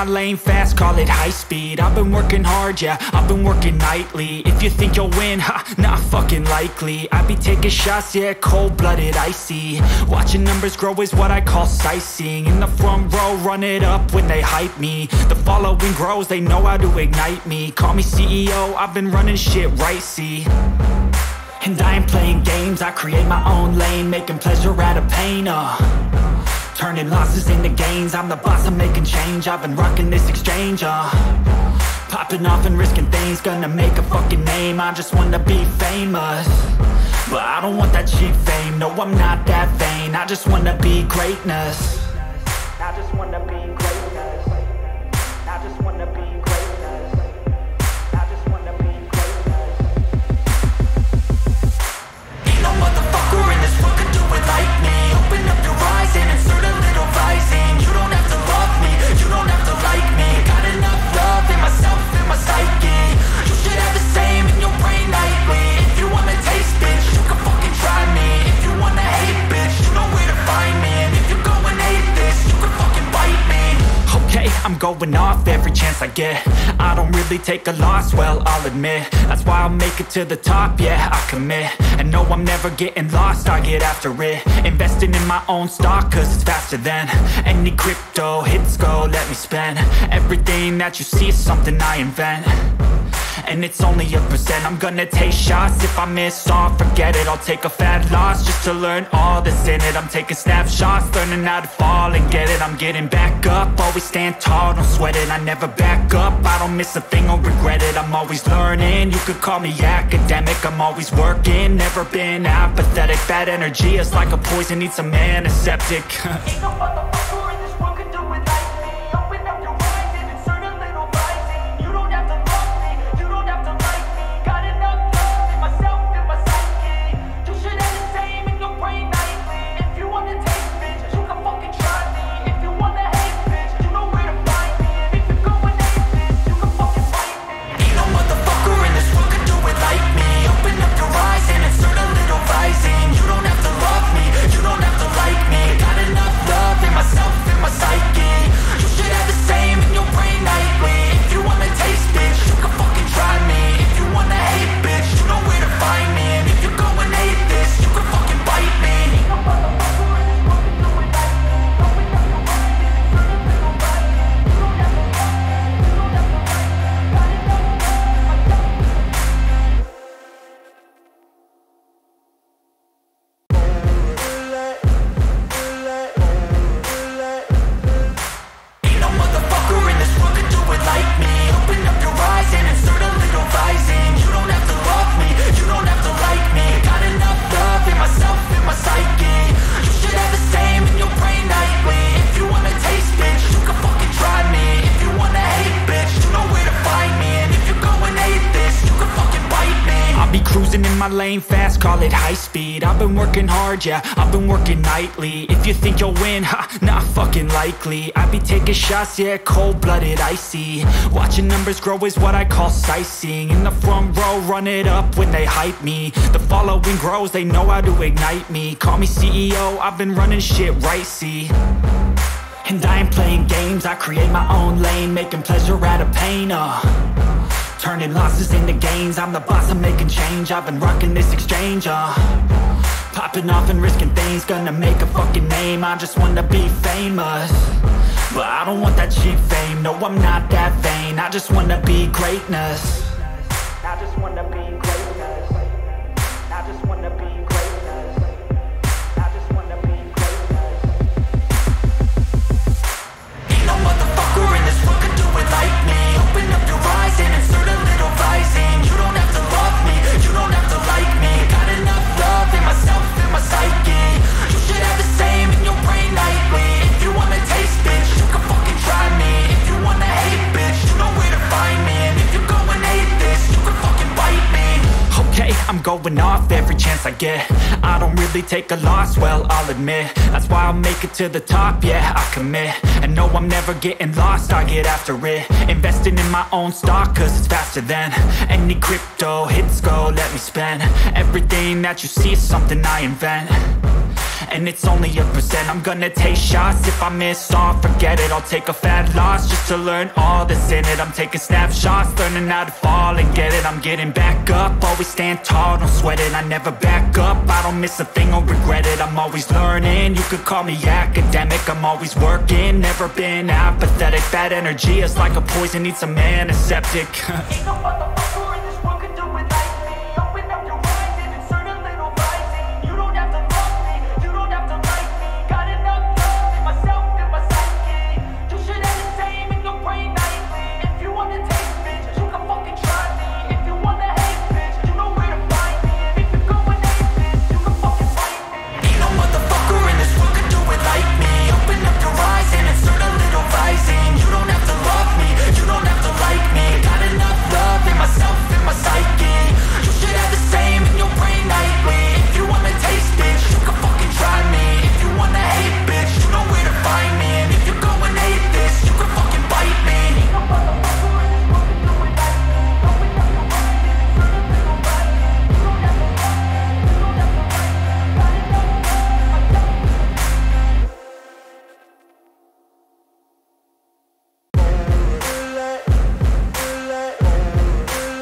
my lane fast, call it high speed. I've been working hard, yeah, I've been working nightly. If you think you'll win, ha, not fucking likely. I be taking shots, yeah, cold-blooded, icy. Watching numbers grow is what I call sightseeing. In the front row, run it up when they hype me. The following grows, they know how to ignite me. Call me CEO, I've been running shit right, see. And I ain't playing games, I create my own lane, making pleasure out of pain, turning losses into gains. I'm the boss, I'm making change. I've been rocking this exchange, popping off and risking things. Gonna make a fucking name, I just wanna be famous. But I don't want that cheap fame, no, I'm not that vain. I just wanna be greatness. I just wanna be greatness. I just wanna be greatness. I just wanna be greatness. Ain't no motherfucker in this world can do it like me. Open up your eyes and insert a little rising. You don't have to love me, you don't have to like me. Got enough love in myself, in my psyche. You should have the same in your brain nightly. If you wanna taste, bitch, you can fucking try me. If you wanna hate, bitch, you know where to find me. And if you're going hate this, you can fucking bite me. Okay, I'm going off every chance I get. I don't really take a loss, well, I'll admit. That's why I'll make it to the top, yeah, I commit. And no, I'm never getting lost, I get after it. Investing in my own stock, cause it's faster than any crypto hits go, let me spend. Everything that you see is something I invent. And it's only a percent. I'm gonna take shots. If I miss all, forget it. I'll take a fat loss just to learn all that's in it. I'm taking snapshots, learning how to fall and get it. I'm getting back up, always stand tall, don't sweat it. I never back up, I don't miss a thing or regret it. I'm always learning, you could call me academic. I'm always working, never been apathetic. Bad energy is like a poison, needs some antiseptic. Ain't no motherfucker in this world can do it like me. Open up your eyes and insert a little rising. You don't have to love me, you don't have to like me. Got enough love in myself, in my psyche. You should have the same in your brain nightly. If you wanna taste, bitch, you can fucking try me. If you wanna hate, bitch, you know where to find me. And if you're going hate this, you can fucking fight me. Ain't no motherfucker in this world can do it like me. Open up your eyes and insert a little rising. You don't have to love me, you don't have to like me. Got enough love in myself, in my psyche. You should have the same in your brain nightly. If you wanna taste, bitch, you can fucking try me. If you wanna hate, bitch, you know where to find me. And if you're going hate this, you can fucking bite me. Ain't no motherfucker in this world can do it like me. Open up your eyes and insert a little rising. You don't have to love me, you don't have to like me. Got enough love in myself. Ain't no motherfucker in this world can do it like me. Open up your eyes and insert a little rising. You don't have to love me, you don't have to like me. Got enough love in myself, in my psyche. You should have the same in your brain nightly. If you wanna taste, bitch, you can fucking try me. If you wanna hate, bitch, you know where to find me. And if you're going hate this, you can fucking bite me. I'll be cruising in my lane fast, call it high speed. I've been working hard, yeah, I've been working nightly. If you think you'll win, ha, not fucking likely. I be taking shots, yeah, cold-blooded, icy. Watching numbers grow is what I call sightseeing. In the front row, run it up when they hype me. The following grows, they know how to ignite me. Call me CEO, I've been running shit right, see. And I ain't playing games, I create my own lane, making pleasure out of pain, turning losses into gains. I'm the boss, I'm making change. I've been rocking this exchange, popping off and risking things. Gonna make a fucking name, I just wanna be famous. But I don't want that cheap fame, no, I'm not that vain. I just wanna be greatness. I just wanna be greatness. I just wanna be greatness. I just wanna be greatness. Ain't no motherfucker in this world can do it like me. Open up your eyes and insert a little rising. You don't have to love me, you don't have to like me. Got enough love in myself, in my psyche. You should have the same in your brain nightly. If you wanna taste, bitch, you can fucking try me. If you wanna hate, bitch, you know where to find me. And if you're going hate this, you can fucking bite me. Okay, I'm going off every chance I get. I don't really take a loss, well, I'll admit. That's why I'll make it to the top, yeah, I commit. And no, I'm never getting lost, I get after it. Investing in my own stock, cause it's faster than any crypto hits go, let me spend. Everything that you see is something I invent. and it's only a percent. I'm gonna take shots, if I miss all, forget it. I'll take a fat loss just to learn all that's in it. I'm taking snapshots, learning how to fall and get it. I'm getting back up, always stand tall, don't sweat it. I never back up, I don't miss a thing or regret it. I'm always learning, you could call me academic. I'm always working, never been apathetic. Bad energy is like a poison, needs a man, a septic. Ain't no motherfucker in this world could do it like me. Open up your eyes and insert a little rising. You don't have to love me, you don't have to like me. Got enough love in myself and my psyche. You should have the same in your brain nightly. If you wanna taste, bitch, you can fucking try me. If you wanna hate, bitch, you know where to find me. And if you're going ape, bitch, you can fucking fight me. Ain't no motherfucker in this world could do it like me. Open up your eyes and insert a little rising. You don't have to love me, you don't have to like me. Got enough love in myself and my psyche. You should have the same in your brain nightly. If you wanna taste, bitch, you can fucking try me. If you wanna hate, bitch, you know where to find me. And if you're going hate this, you can fucking bite me. Ain't no motherfucker in this world can do it like me. Open up your eyes and insert a little rising. You don't have to love me, you don't have to like me. Got enough love in myself.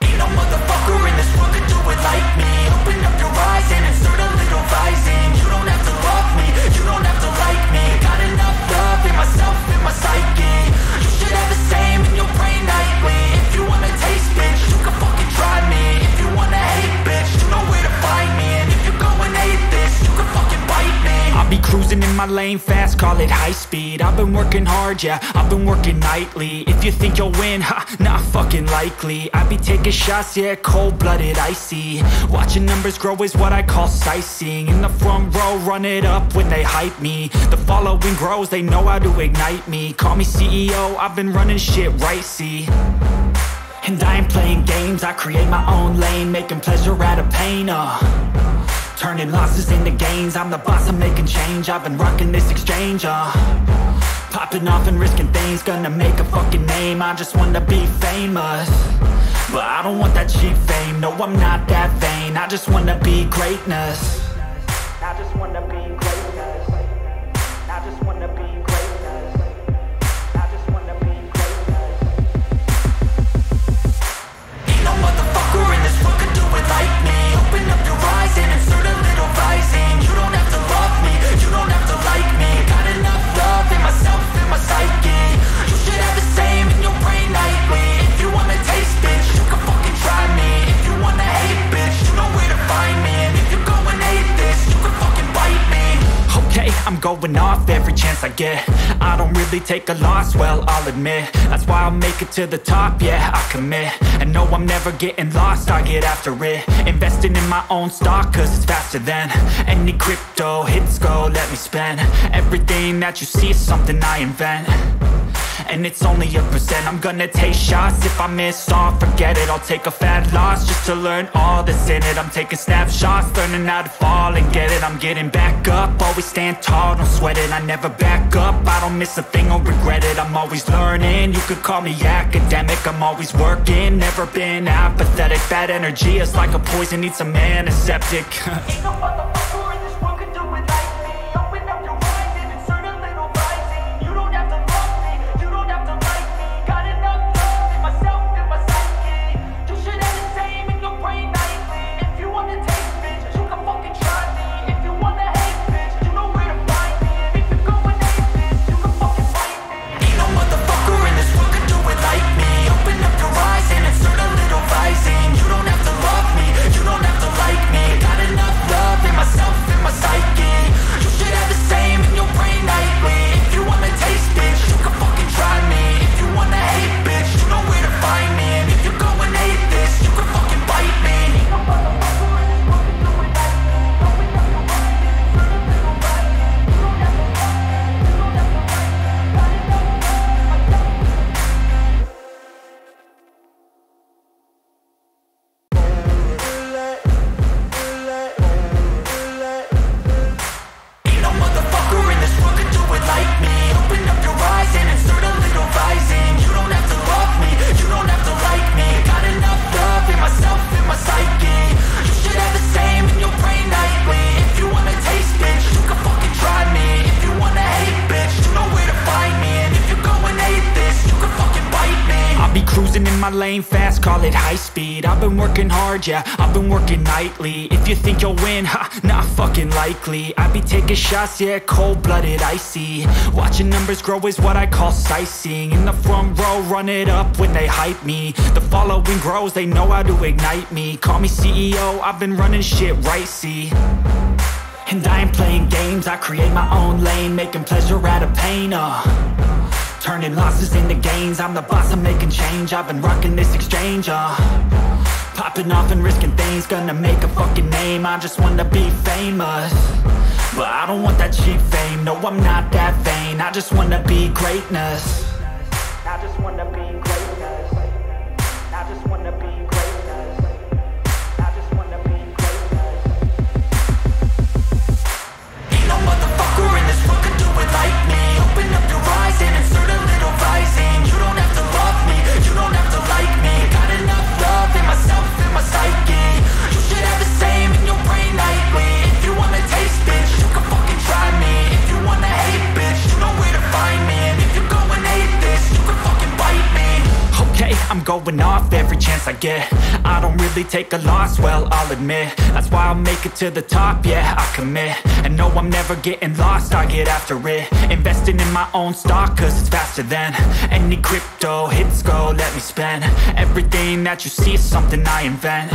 Ain't no motherfucker in this world could do it like me. Open up your eyes and insert a little rising. You don't have to love me, you don't have to like me. Got enough love in myself and my psyche. You should have the same in your brain nightly. If you wanna taste, bitch, you can fucking try me. If you wanna hate, bitch, you know where to find me. And if you're going hate this, you can fucking bite me. I'll be cruising in my lane fast, call it high speed. I've been working hard, yeah, I've been working nightly. If you think you'll win, ha, not fucking likely. I be taking shots, yeah, cold-blooded, icy. Watching numbers grow is what I call sightseeing. In the front row, run it up when they hype me. The following grows, they know how to ignite me. Call me CEO, I've been running shit right, see. And I ain't playing games, I create my own lane. Making pleasure out of pain, turning losses into gains. I'm the boss, I'm making change. I've been rocking this exchange, popping off and risking things. Gonna make a fucking name, I just wanna be famous. But I don't want that cheap fame, no I'm not that vain. I just wanna be greatness. I just wanna be greatness. I just wanna be greatness. I just wanna be greatness. Ain't no motherfucker in this world could do it like me. Open up your eyes and insert a little rising. You don't have to love me, you don't have to like me. Got enough love in myself and my psyche. You should have the same in your brain nightly. If you wanna taste, bitch, you can fucking try me. If you wanna hate, bitch, you know where to find me. And if you're going hate this, you can fucking bite me. Okay, I'm going off every chance I get. I don't really take a loss, well, I'll admit. That's why I'll make it to the top, yeah, I commit. And no, I'm never getting lost, I get after it. Investing in my own stock, cause it's faster than any crypto hits go, let me spend. Everything that you see is something I invent. And it's only a percent. I'm gonna take shots, if I miss all, forget it. I'll take a fat loss just to learn all that's in it. I'm taking snapshots, learning how to fall and get it. I'm getting back up, always stand tall, don't sweat it. I never back up, I don't miss a thing or regret it. I'm always learning, you could call me academic. I'm always working, never been apathetic. Bad energy is like a poison, needs a man, a septic. Ain't no motherfucker in this world could do it like me. Open up your eyes and insert a little rising. You don't have to love me, you don't have to like me. Got enough love in myself and my psyche. You should have the same in your brain nightly. If you wanna taste, bitch, you can fucking try me. If you wanna hate, bitch, you know where to find me. And if you're going hate this, you can fucking fight me. Ain't no motherfucker in this world could do it like me. Open up your eyes and insert a little rising. You don't have to love me, you don't have to like me. Got enough love in cruising in my lane fast, call it high speed. I've been working hard, yeah, I've been working nightly. If you think you'll win, ha, not fucking likely. I be taking shots, yeah, cold-blooded, icy. Watching numbers grow is what I call sightseeing. In the front row, run it up when they hype me. The following grows, they know how to ignite me. Call me CEO, I've been running shit right, see. And I ain't playing games, I create my own lane, making pleasure out of pain, turning losses into gains. I'm the boss, I'm making change. I've been rocking this exchange, popping off and risking things. Gonna make a fucking name, I just wanna be famous. But I don't want that cheap fame, no, I'm not that vain. I just wanna be greatness. I just wanna be greatness. I just wanna be greatness. I just wanna be greatness. Ain't no motherfucker in this world could do it like me. Open up your eyes and insert a little rising. You don't have to love me, you don't have to like me. Got enough love in myself, in my psyche. You should have the same in your brain nightly. If you wanna taste, bitch, you can fucking try me. If you wanna hate, bitch, you know where to find me. And if you're going hate this, you can fucking bite me. Okay, I'm going off every chance I get. I don't really take a loss, well, I'll admit. That's why I'll make it to the top, yeah, I commit. And no, I'm never getting lost, I get after it. Investing in my own stock, cause it's faster than any crypto hits go, let me spend. Everything that you see is something I invent.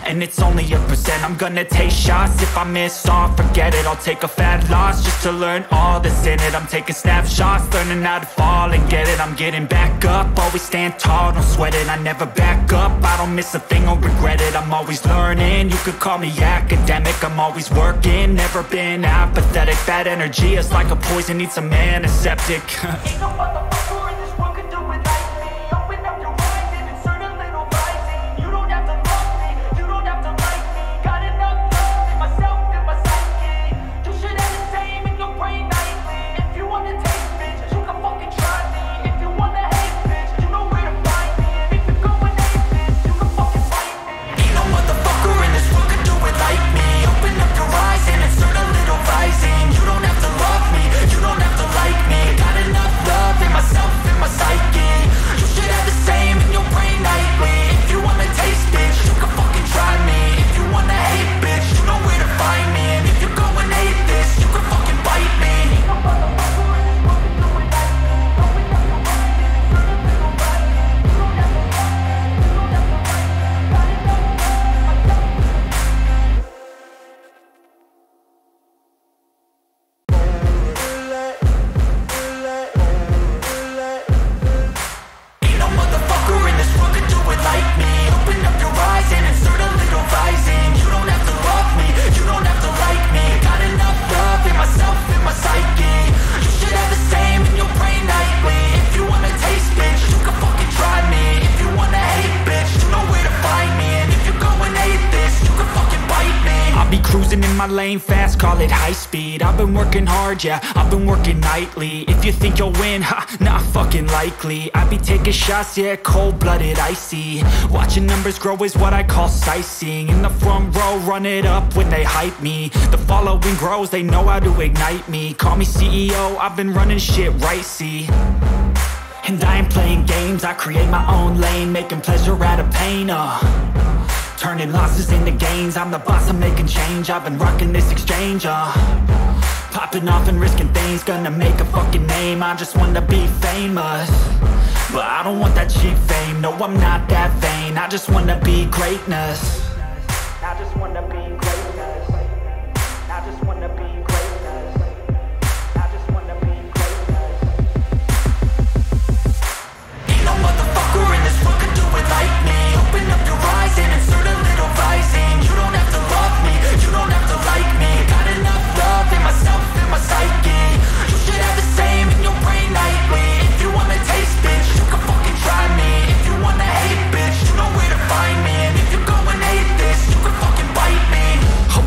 And it's only a percent. I'm gonna take shots. If I miss all, forget it. I'll take a fat loss just to learn all that's in it. I'm taking snapshots, learning how to fall and get it. I'm getting back up, always stand tall, don't sweat it. I never back up, I don't miss a thing or regret it. I'm always learning, you could call me academic. I'm always working, never been apathetic. Bad energy is like a poison, needs some antiseptic. Ain't no motherfucker in this world could do it like me. Open up your eyes and insert a little rising. You don't have to love me, you don't have to like me. Got enough love in myself, in my psyche. You should have the same in your brain nightly. If you wanna taste, bitch, you can fucking try me. If you wanna hate, bitch, you know where to find me. And if you're going hate this, you can fucking fight me. Ain't no motherfucker in this world could do it like me. Open up your eyes and insert a little rising. You don't have to love me, you don't have to like me. Got enough love in myself, in my psyche. You should have the same in your brain nightly. If you wanna taste, bitch, you can fucking try me. If you wanna hate, bitch, you know where to find me. And if you're going hate this, you can fucking bite me. Ain't no motherfucker in this world could do it like me. Open up your eyes and insert a little rising. You don't have to love me, you don't have to like me. Got enough love in myself. Ain't no motherfucker in this world could do it like me. Open up your eyes and insert a little rising. You don't have to love me, you don't have to like me. Got enough love in myself, in my psyche. You should have the same in your brain nightly. If you wanna taste, bitch, you can fucking try me. If you wanna hate, bitch, you know where to find me. And if you're going hate this, you can fucking bite me. I'll be cruising in my lane fast, call it high speed. I've been working hard, yeah, I've been working nightly. If you think you'll win, ha, not fucking likely. I be taking shots, yeah, cold-blooded, icy. Watching numbers grow is what I call sightseeing. In the front row, run it up when they hype me. The following grows, they know how to ignite me. Call me CEO, I've been running shit right, see. And I ain't playing games, I create my own lane, making pleasure out of pain, turning losses into gains. I'm the boss, I'm making change. I've been rocking this exchange, popping off and risking things. Gonna make a fucking name, I just wanna be famous. But I don't want that cheap fame, no, I'm not that vain. I just wanna be greatness. I just wanna be greatness. I just wanna be greatness. I just wanna be greatness. Ain't no motherfucker in this world could do it like me. Open up your eyes and insert a little rising. You don't have to love me, you don't have to like me. Got enough love in myself, in my psyche. You should have the same in your brain nightly. If you wanna taste, bitch, you can fucking try me. If you wanna hate, bitch, you know where to find me. And if you're going hate this, you can fucking bite me.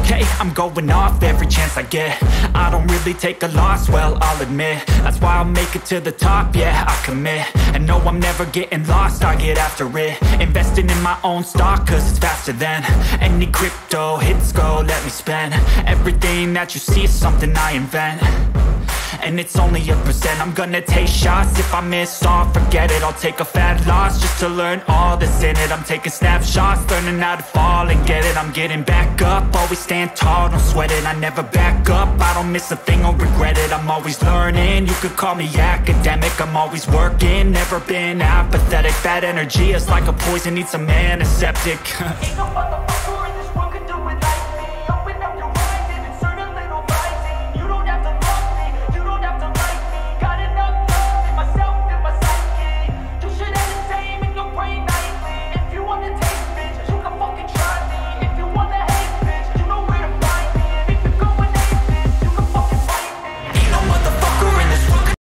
Okay, I'm going off every chance I get. I don't really take a loss, well, I'll admit. That's why I'll make it to the top, yeah, I commit. And no, I'm never getting lost, I get after it. Investing in my own stock, cause it's faster than any crypto hits go, let me spend. Everything that you see is something I invent. and it's only a percent. I'm gonna take shots, if I miss all, forget it. I'll take a fat loss just to learn all that's in it. I'm taking snapshots, learning how to fall and get it. I'm getting back up, always stand tall, don't sweat it. I never back up, I don't miss a thing or regret it. I'm always learning, you could call me academic. I'm always working, never been apathetic. That energy is like a poison, needs a antiseptic.